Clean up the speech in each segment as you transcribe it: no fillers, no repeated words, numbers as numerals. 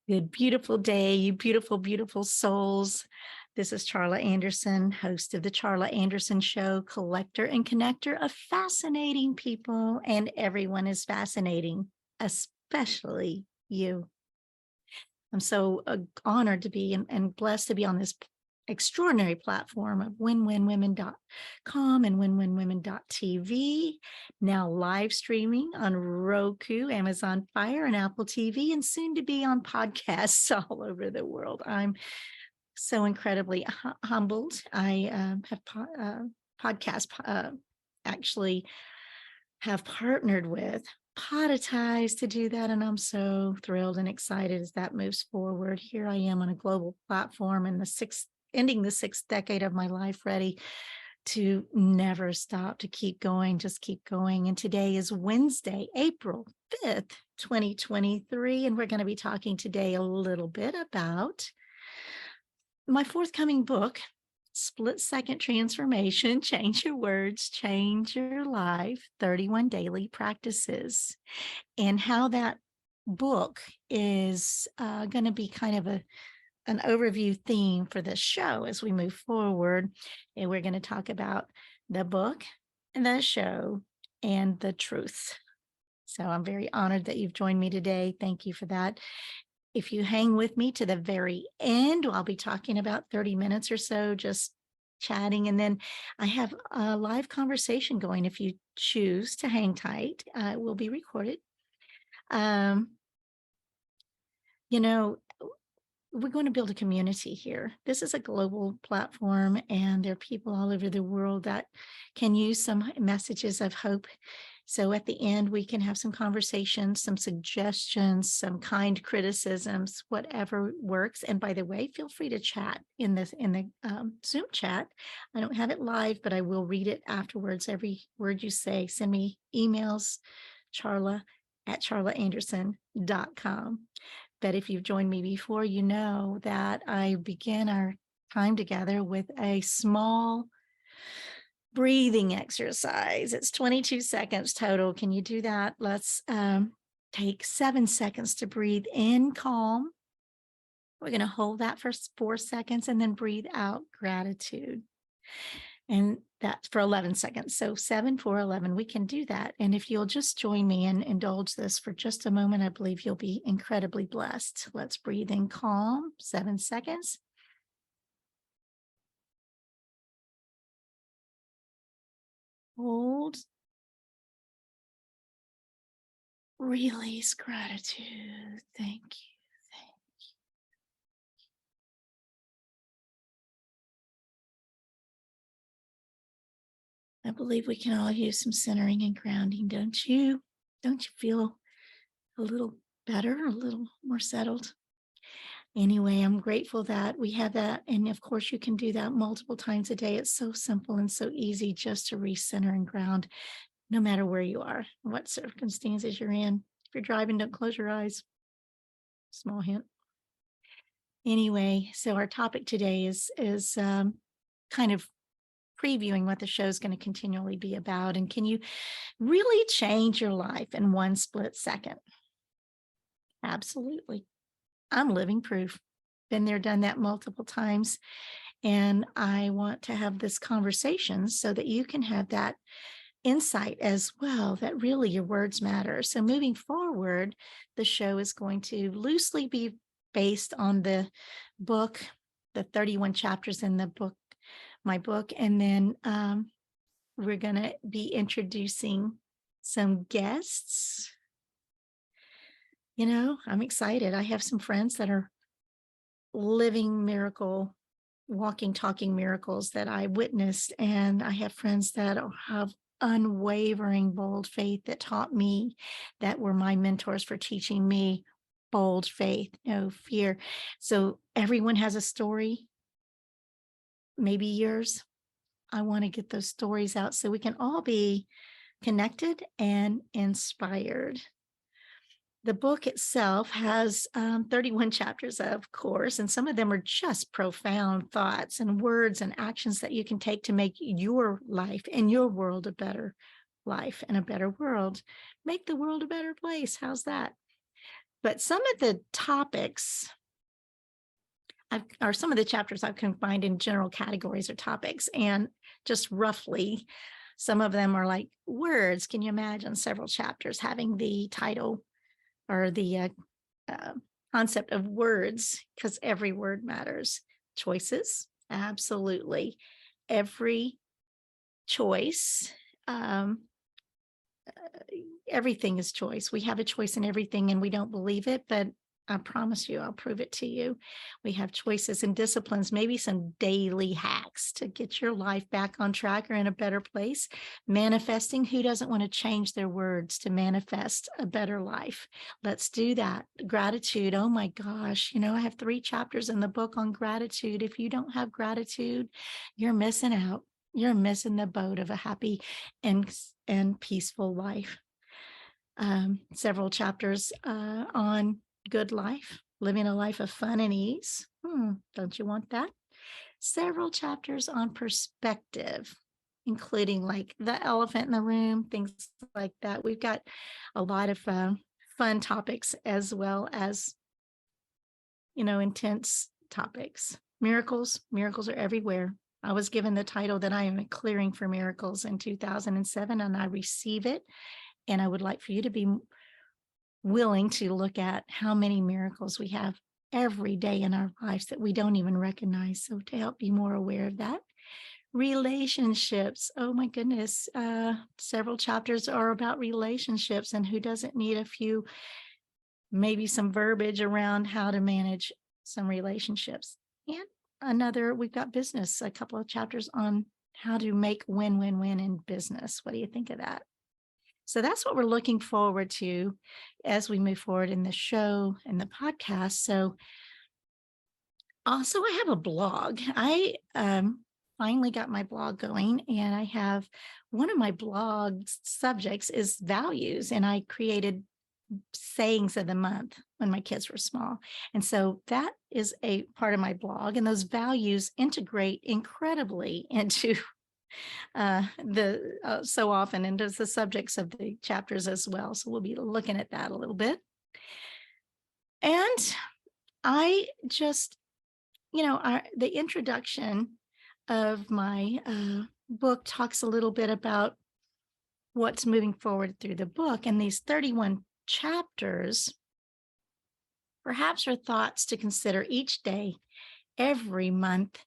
Good, beautiful day, you beautiful, beautiful souls. This is Charla Anderson, host of the Charla Anderson Show, collector and connector of fascinating people, and everyone is fascinating, especially you. I'm so honored to be and blessed to be on this extraordinary platform of winwinwomen.com and winwinwomen.tv, now live streaming on Roku, Amazon Fire, and Apple TV, and soon to be on podcasts all over the world. I'm so incredibly humbled. I have podcast actually have partnered with Poditize to do that. And I'm so thrilled and excited as that moves forward. Here I am on a global platform in ending the sixth decade of my life, ready to never stop, to keep going, just keep going. And today is Wednesday, April 5th, 2023. And we're going to be talking today a little bit about my forthcoming book, Split Second Transformation, Change Your Words, Change Your Life, 31 Daily Practices, and how that book is going to be kind of an overview theme for this show as we move forward. And we're going to talk about the book and the show and the truth. So I'm very honored that you've joined me today. Thank you for that. If you hang with me to the very end, I'll be talking about 30 minutes or so, just chatting. And then I have a live conversation going. If you choose to hang tight, it will be recorded. You know, we're going to build a community here. This is a global platform, and there are people all over the world that can use some messages of hope. So at the end, we can have some conversations, some suggestions, some kind criticisms, whatever works. And by the way, feel free to chat in the Zoom chat. I don't have it live, but I will read it afterwards. Every word you say, send me emails, charla@charlaanderson.com. But if you've joined me before, you know that I begin our time together with a small breathing exercise. It's 22 seconds total. Can you do that? Let's take 7 seconds to breathe in calm. We're going to hold that for 4 seconds and then breathe out gratitude. And that's for 11 seconds. So 7, 4, 11, we can do that. And if you'll just join me and indulge this for just a moment, I believe you'll be incredibly blessed. Let's breathe in calm, 7 seconds. Hold. Release gratitude. Thank you. I believe we can all use some centering and grounding, don't you? Don't you feel a little better, a little more settled? Anyway, I'm grateful that we have that. And of course, you can do that multiple times a day. It's so simple and so easy just to recenter and ground, no matter where you are, what circumstances you're in. If you're driving, don't close your eyes. Small hint. Anyway, so our topic today is kind of previewing what the show is going to continually be about. And can you really change your life in one split second? Absolutely. I'm living proof. Been there, done that multiple times. And I want to have this conversation so that you can have that insight as well, that really your words matter. So moving forward, the show is going to loosely be based on the book, the 31 chapters in the book, my book. And then we're going to be introducing some guests. You know, I'm excited. I have some friends that are living miracle, walking, talking miracles that I witnessed. And I have friends that have unwavering, bold faith that taught me, that were my mentors for teaching me bold faith, no fear. So everyone has a story, maybe yours. I want to get those stories out so we can all be connected and inspired. The book itself has 31 chapters, of course, and some of them are just profound thoughts and words and actions that you can take to make your life and your world a better life and a better world. Make the world a better place. How's that? But some of the topics or some of the chapters I've combined in general categories or topics, and just roughly, some of them are like words. Can you imagine several chapters having the title or the uh, concept of words? Because every word matters. Choices, absolutely. Every choice, everything is choice. We have a choice in everything and we don't believe it, but I promise you, I'll prove it to you. We have choices and disciplines, maybe some daily hacks to get your life back on track or in a better place. Manifesting, who doesn't want to change their words to manifest a better life? Let's do that. Gratitude. Oh my gosh. I have 3 chapters in the book on gratitude. If you don't have gratitude, you're missing out. You're missing the boat of a happy and peaceful life. Several chapters on good life, living a life of fun and ease. Don't you want that? Several chapters on perspective, including like the elephant in the room, things like that. We've got a lot of fun topics as well as, intense topics. Miracles are everywhere. I was given the title that I am clearing for miracles in 2007, and I receive it. And I would like for you to be willing to look at how many miracles we have every day in our lives that we don't even recognize. So to help be more aware of that. Relationships. Oh my goodness. Several chapters are about relationships, and who doesn't need a few, maybe some verbiage around how to manage some relationships. And we've got business, a couple of chapters on how to make win-win-win in business. What do you think of that? So that's what we're looking forward to as we move forward in the show and the podcast. So also, I have a blog. I finally got my blog going, and I have one of my blog subjects is values, and I created sayings of the month when my kids were small. And so that is a part of my blog, and those values integrate incredibly into so often into the subjects of the chapters as well. So we'll be looking at that a little bit. And I just, the introduction of my book talks a little bit about what's moving forward through the book. And these 31 chapters perhaps are thoughts to consider each day, every month,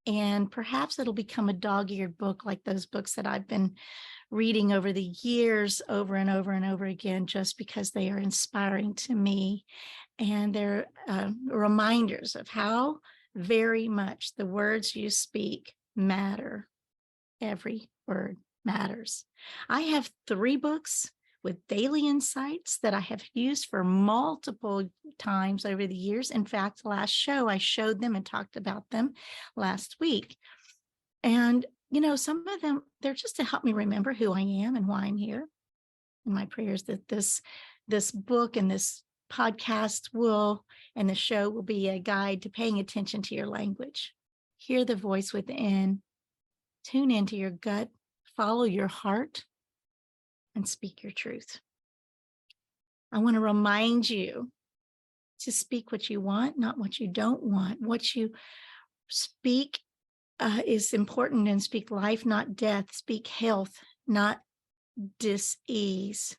and perhaps it'll become a dog-eared book like those books that I've been reading over the years, over and over and over again, just because they are inspiring to me. And they're reminders of how very much the words you speak matter. Every word matters. I have 3 books with daily insights that I have used for multiple times over the years. In fact, last show, I showed them and talked about them last week. And, some of them, they're just to help me remember who I am and why I'm here. And my prayers that this book and this podcast and the show will be a guide to paying attention to your language. Hear the voice within, tune into your gut, follow your heart, and speak your truth. I want to remind you to speak what you want, not what you don't want. What you speak is important, and speak life, not death. Speak health, not dis-ease.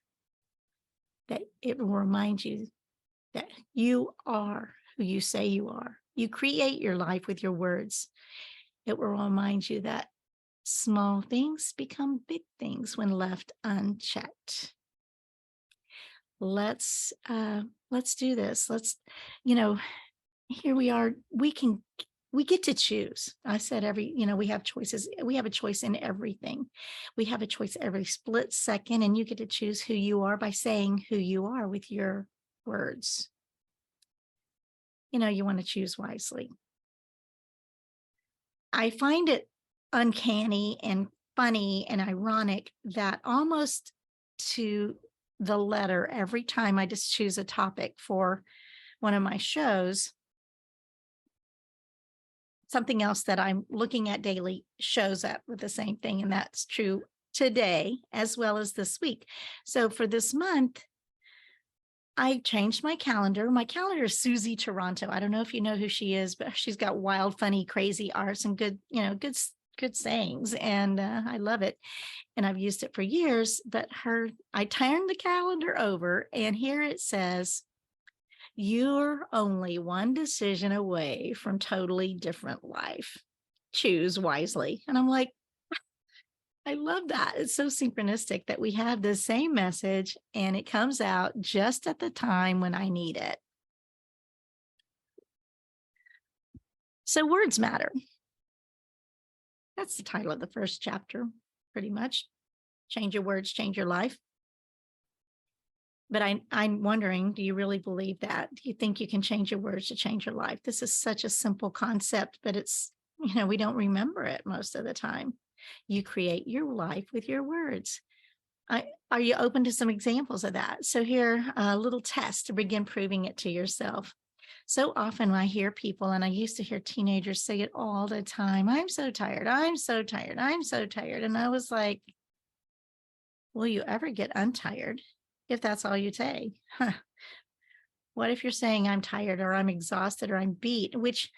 That it will remind you that you are who you say you are. You create your life with your words. It will remind you that small things become big things when left unchecked. Let's do this. Here we are. We get to choose. I said we have choices. We have a choice in everything. We have a choice every split second, and you get to choose who you are by saying who you are with your words. You want to choose wisely. I find it uncanny and funny and ironic that almost to the letter, every time I just choose a topic for one of my shows, something else that I'm looking at daily shows up with the same thing. And that's true today as well as this week. So for this month, I changed my calendar. My calendar is Susie Toronto. I don't know if you know who she is, but she's got wild, funny, crazy arts and good, good sayings. And I love it. And I've used it for years. But I turned the calendar over, and here it says, "You're only one decision away from totally different life. Choose wisely." And I'm like, I love that. It's so synchronistic that we have the same message and it comes out just at the time when I need it. So words matter. That's the title of the first chapter, pretty much. Change your words, change your life. But I'm wondering, do you really believe that? Do you think you can change your words to change your life? This is such a simple concept, but we don't remember it most of the time. You create your life with your words. Are you open to some examples of that? So here, a little test to begin proving it to yourself. So often I hear people, and I used to hear teenagers say it all the time, "I'm so tired, I'm so tired, I'm so tired." And I was like, will you ever get untired if that's all you say? Huh. What if you're saying I'm tired or I'm exhausted or I'm beat, which,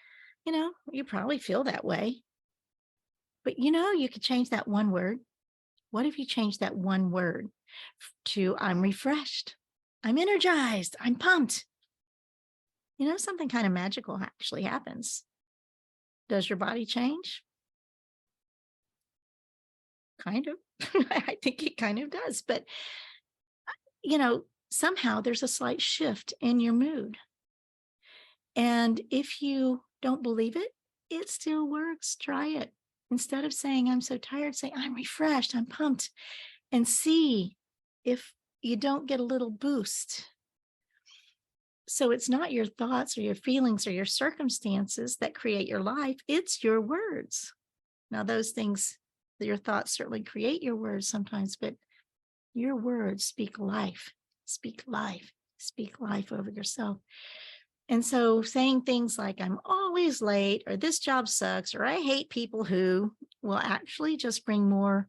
you probably feel that way. But you could change that one word. What if you change that one word to I'm refreshed, I'm energized, I'm pumped? Something kind of magical actually happens. Does your body change? Kind of. I think it kind of does. But, somehow there's a slight shift in your mood. And if you don't believe it, it still works. Try it. Instead of saying I'm so tired, say I'm refreshed, I'm pumped, and see if you don't get a little boost. So it's not your thoughts or your feelings or your circumstances that create your life. It's your words. Now, those things, your thoughts certainly create your words sometimes, but your words speak life, speak life, speak life over yourself. And so saying things like I'm always late, or this job sucks, or I hate people who, will actually just bring more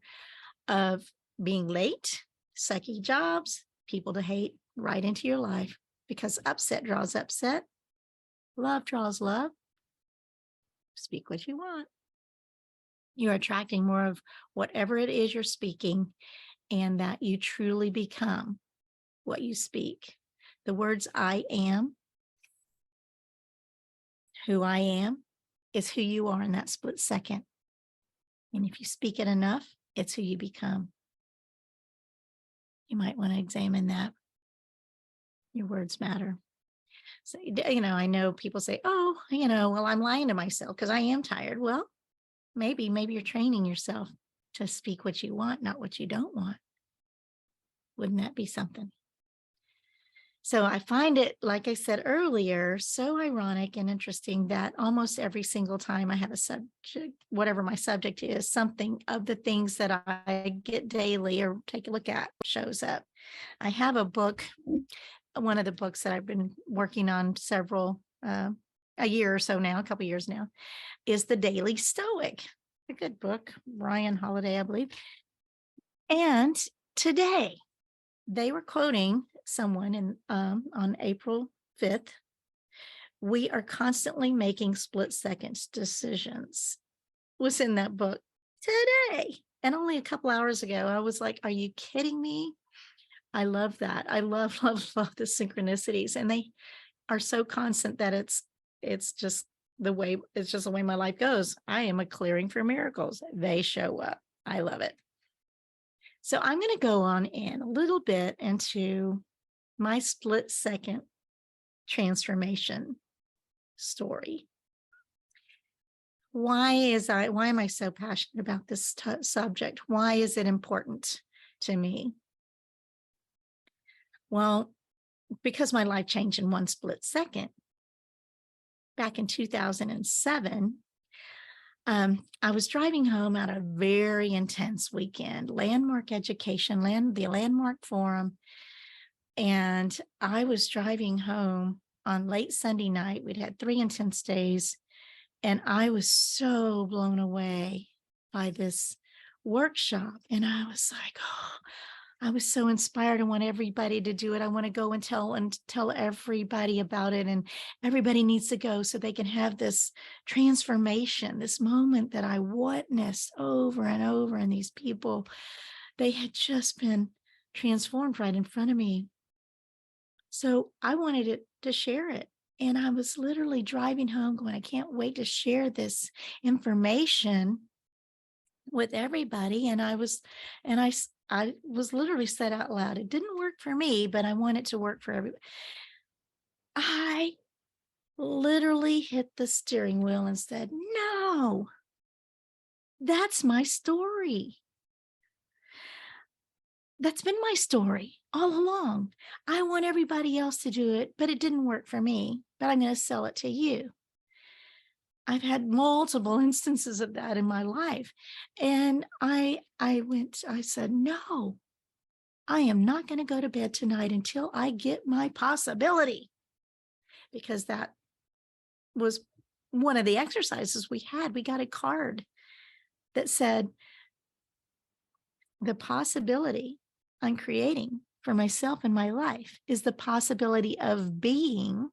of being late, sucky jobs, people to hate right into your life, because upset draws upset. Love draws love. Speak what you want. You're attracting more of whatever it is you're speaking, and that you truly become what you speak. The words I am, who I am, is who you are in that split second. And if you speak it enough, it's who you become. You might want to examine that. Your words matter. So, I know people say, oh, well, I'm lying to myself because I am tired. Well, maybe you're training yourself to speak what you want, not what you don't want. Wouldn't that be something? So I find it, like I said earlier, so ironic and interesting that almost every single time I have a subject, whatever my subject is, something of the things that I get daily or take a look at shows up. I have a book, one of the books that I've been working on a year or so now, a couple years now, is The Daily Stoic, a good book, Ryan Holiday, I believe. And today they were quoting someone on April 5th. We are constantly making split seconds decisions. Was in that book today. And only a couple hours ago, I was like, are you kidding me? I love that. I love, love, love the synchronicities. And they are so constant that it's just the way my life goes. I am a clearing for miracles. They show up. I love it. So I'm going to go on in a little bit into my split second transformation story. Why am I so passionate about this subject? Why is it important to me? Well, because my life changed in one split second. Back in 2007, I was driving home at a very intense weekend, landmark education, the landmark forum. And I was driving home on late Sunday night. We'd had 3 intense days. And I was so blown away by this workshop. And I was like, oh, I was so inspired. I want everybody to do it. I want to go and tell everybody about it. And everybody needs to go so they can have this transformation, this moment that I witnessed over and over. And these people, they had just been transformed right in front of me. So I wanted to share it. And I was literally driving home going, I can't wait to share this information with everybody. And I was literally said out loud, it didn't work for me, but I want it to work for everybody. I literally hit the steering wheel and said, no, that's my story. That's been my story all along. I want everybody else to do it, but it didn't work for me, but I'm going to sell it to you. I've had multiple instances of that in my life. And I said, no, I am not going to go to bed tonight until I get my possibility, because that was one of the exercises we had. We got a card that said, the possibility I'm creating for myself in my life is the possibility of being ...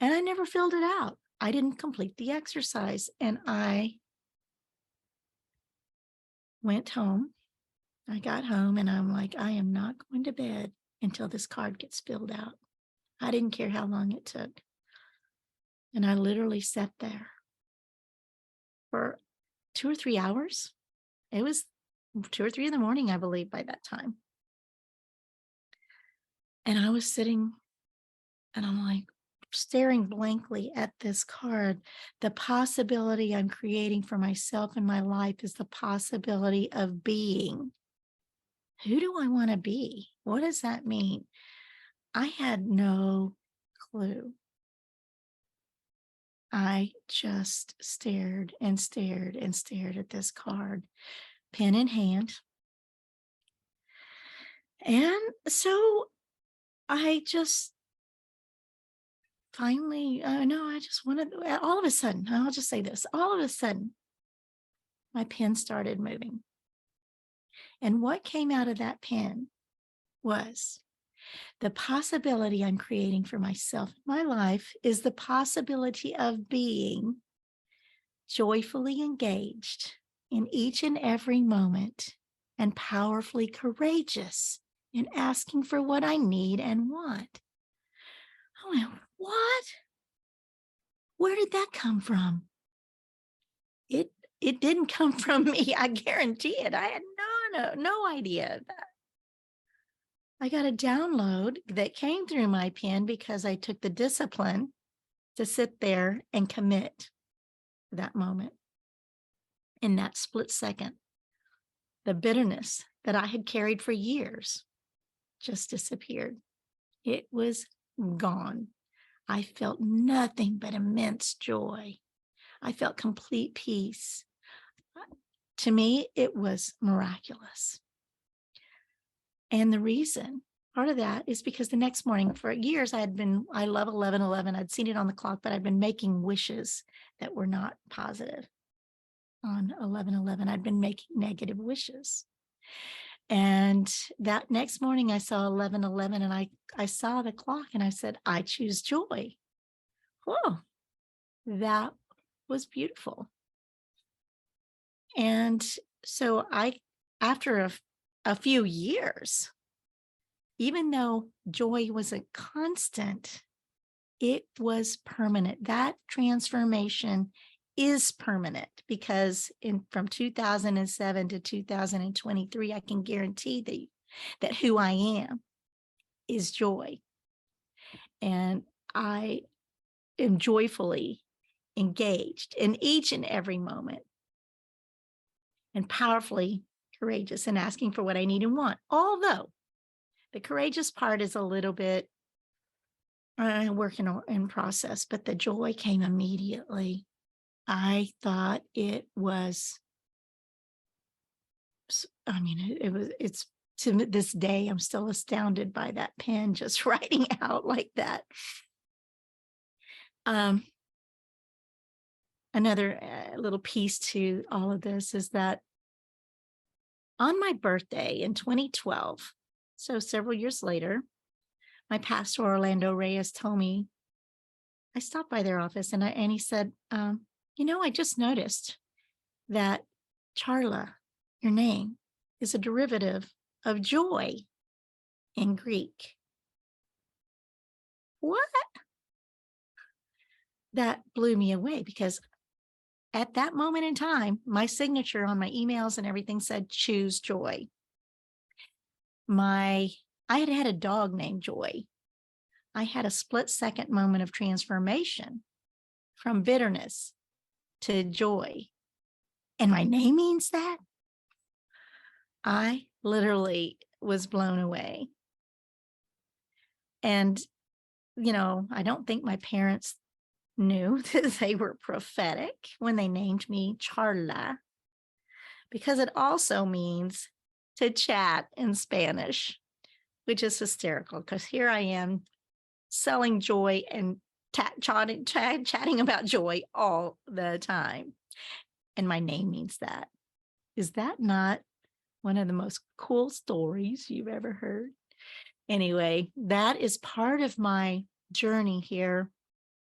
And I never filled it out. I didn't complete the exercise. And I went home. I got home and I'm like, I am not going to bed until this card gets filled out. I didn't care how long it took. And I literally sat there for 2 or 3 hours. It was 2 or 3 in the morning, I believe, by that time. And I was sitting and I'm like staring blankly at this card. The possibility I'm creating for myself in my life is the possibility of being. Who do I want to be? What does that mean? I had no clue. I just stared and stared and stared at this card, pen in hand. And so I just finally, no, I just wanted, all of a sudden, I'll just say this, all of a sudden, my pen started moving. And what came out of that pen was, the possibility I'm creating for myself in my life is the possibility of being joyfully engaged in each and every moment and powerfully courageous in asking for what I need and want. I went, what? Where did that come from? It didn't come from me. I guarantee it. I had no idea that. I got a download that came through my pen because I took the discipline to sit there and commit that moment. In that split second, the bitterness that I had carried for years just disappeared. It was gone. I felt nothing but immense joy. I felt complete peace. To me, it was miraculous. And the reason, part of that is because the next morning for years I love 11:11. I'd seen it on the clock, but I'd been making wishes that were not positive. On 11:11, I'd been making negative wishes. And that next morning I saw 11:11 and I saw the clock and I said, I choose joy. Whoa, that was beautiful. And so after a few years, even though joy wasn't constant, it was permanent. That transformation is permanent, because from 2007 to 2023, I can guarantee that who I am is joy. And I am joyfully engaged in each and every moment and powerfully courageous in asking for what I need and want. Although the courageous part is a little bit work in process, but the joy came immediately. I thought it was, it's to this day, I'm still astounded by that pen just writing out like that. Another little piece to all of this is that On my birthday in 2012, so several years later, my pastor, Orlando Reyes, told me, I stopped by their office and he said, I just noticed that Charla, your name, is a derivative of joy in Greek. What? That blew me away because at that moment in time, my signature on my emails and everything said choose joy. I had had a dog named Joy. I had a split-second moment of transformation from bitterness to joy. And my name means that? I literally was blown away. And, I don't think my parents knew that they were prophetic when they named me Charla, because it also means to chat in Spanish, which is hysterical because here I am selling joy and chatting about joy all the time. And my name means that. Is that not one of the most cool stories you've ever heard? Anyway, that is part of my journey here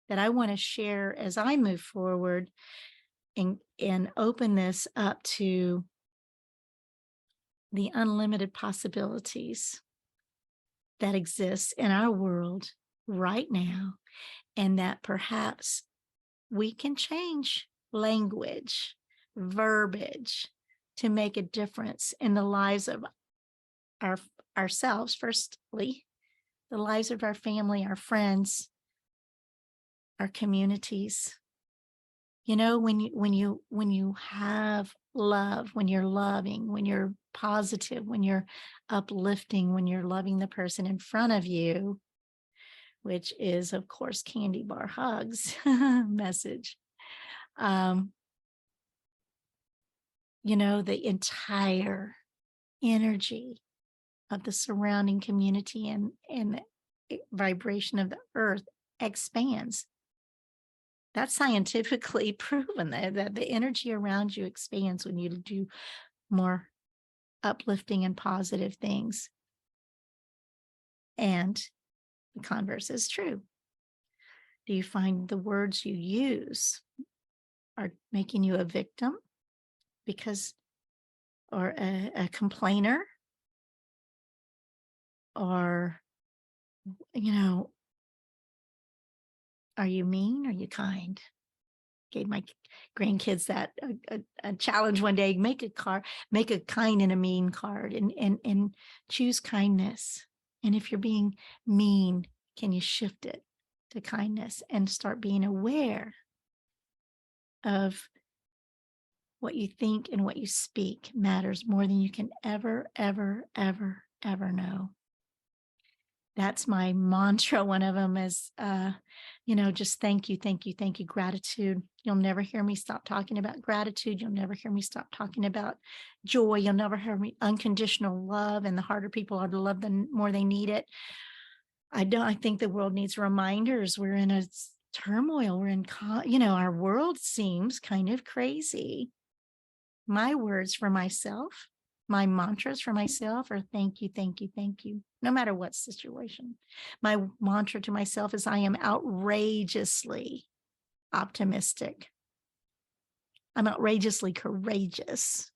that I want to share as I move forward and open this up to the unlimited possibilities that exist in our world right now, and that perhaps we can change language, verbiage to make a difference in the lives of ourselves, firstly, the lives of our family, our friends, our communities. When you have love, when you're loving, when you're positive, when you're uplifting, when you're loving the person in front of you, which is, of course, candy bar hugs message. The entire energy of the surrounding community and the vibration of the earth expands. That's scientifically proven that the energy around you expands when you do more uplifting and positive things. And the converse is true. Do you find the words you use are making you a victim or a complainer? Or, are you mean? Are you kind? Gave my grandkids that a challenge one day: make a kind and a mean card, and choose kindness. And if you're being mean, can you shift it to kindness and start being aware of what you think and what you speak matters more than you can ever, ever, ever, ever know. That's my mantra. One of them is, just thank you, thank you, thank you, gratitude. You'll never hear me stop talking about gratitude. You'll never hear me stop talking about joy. You'll never hear me unconditional love. And the harder people are to love, the more they need it. I think the world needs reminders. We're in a turmoil. We're in, our world seems kind of crazy. My words for myself, my mantras for myself are thank you, thank you, thank you, no matter what situation. My mantra to myself is I am outrageously optimistic. I'm outrageously courageous.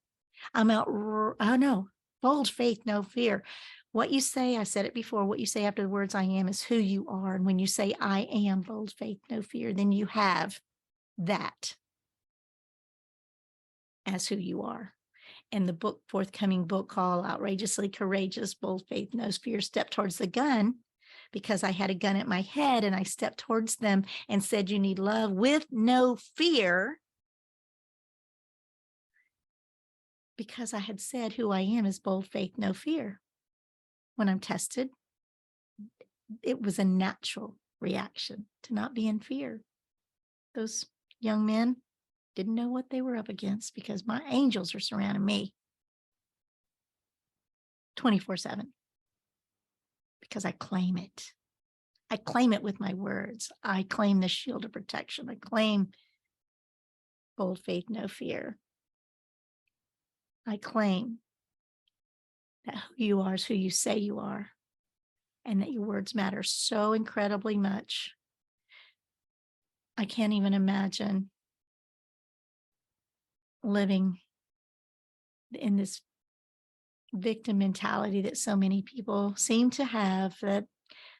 Bold faith, no fear. What you say, I said it before, what you say after the words I am is who you are. And when you say I am, bold faith, no fear, then you have that as who you are. And the forthcoming book called Outrageously Courageous, Bold Faith, No Fear, stepped towards the gun because I had a gun at my head and I stepped towards them and said, you need love with no fear, because I had said who I am is bold faith, no fear. When I'm tested, it was a natural reaction to not be in fear. Those young men didn't know what they were up against because my angels are surrounding me 24/7 because I claim it. I claim it with my words. I claim the shield of protection. I claim bold faith, no fear. I claim that who you are is who you say you are, and that your words matter so incredibly much. I can't even imagine living in this victim mentality that so many people seem to have, that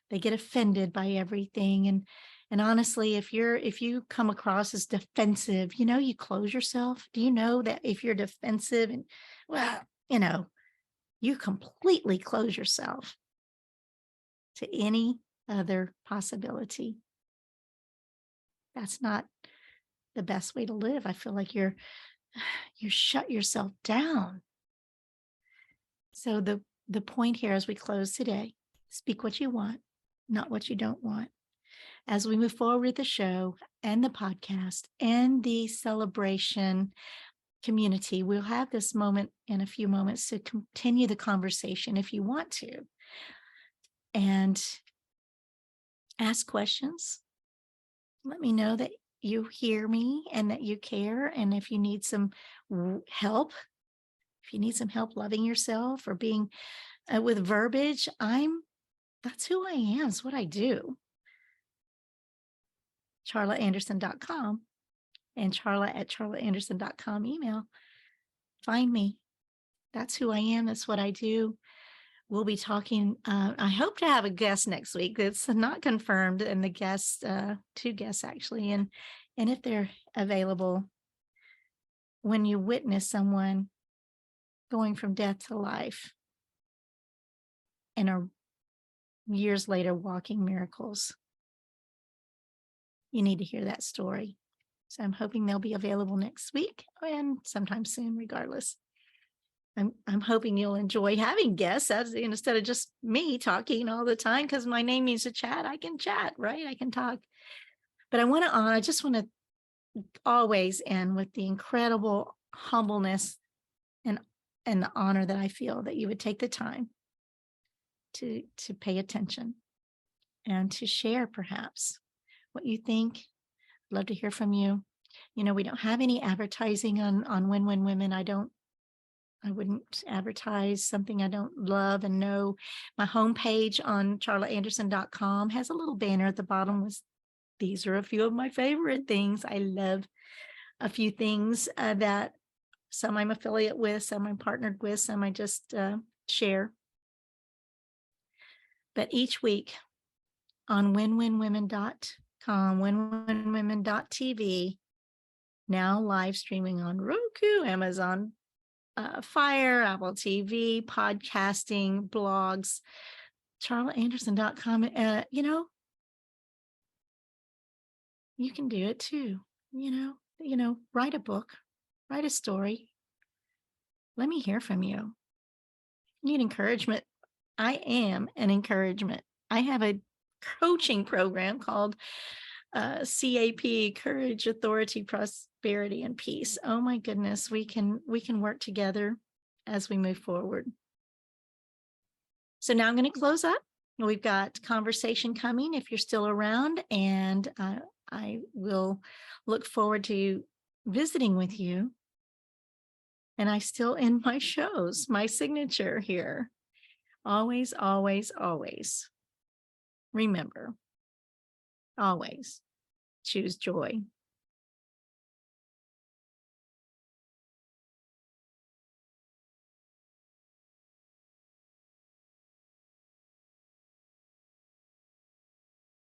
they get offended by everything. And honestly, if you come across as defensive, you close yourself. Do you know that if you're defensive and, well, you know, you completely close yourself to any other possibility? That's not the best way to live. I feel like you shut yourself down. So the point here as we close today, speak what you want, not what you don't want. As we move forward with the show and the podcast and the celebration community, we'll have this moment in a few moments to continue the conversation if you want to, and ask questions. Let me know that you hear me and that you care. And if you need some help, if you need some help loving yourself or being with verbiage, that's who I am. It's what I do. charlaanderson.com and charla@charlaanderson.com email. Find me. That's who I am. That's what I do. We'll be talking. I hope to have a guest next week. It's not confirmed, and the guests, two guests actually, and if they're available, when you witness someone going from death to life and are years later walking miracles, you need to hear that story. So I'm hoping they'll be available next week and sometime soon, regardless. I'm hoping you'll enjoy having guests instead of just me talking all the time, because my name means to chat. I can chat, right? I can talk. But I just want to always end with the incredible humbleness and the honor that I feel that you would take the time to pay attention and to share perhaps what you think. I'd love to hear from you. We don't have any advertising on Win Win Women. I wouldn't advertise something I don't love and know. My homepage on charlaanderson.com has a little banner at the bottom with, these are a few of my favorite things. I love a few things that some I'm affiliate with, some I'm partnered with, some I just share. But each week on winwinwomen.com, winwinwomen.tv, now live streaming on Roku, Amazon Fire, Apple TV, podcasting, blogs, charlaanderson.com. You can do it too. Write a book, write a story. Let me hear from you. Need encouragement? I am an encouragement. I have a coaching program called CAP, Courage, Authority, Prosperity, and Peace. Oh my goodness, we can work together as we move forward. So now I'm going to close up. We've got conversation coming if you're still around, and I will look forward to visiting with you. And I still end my shows, my signature here. Always, always, always. Remember, always choose joy.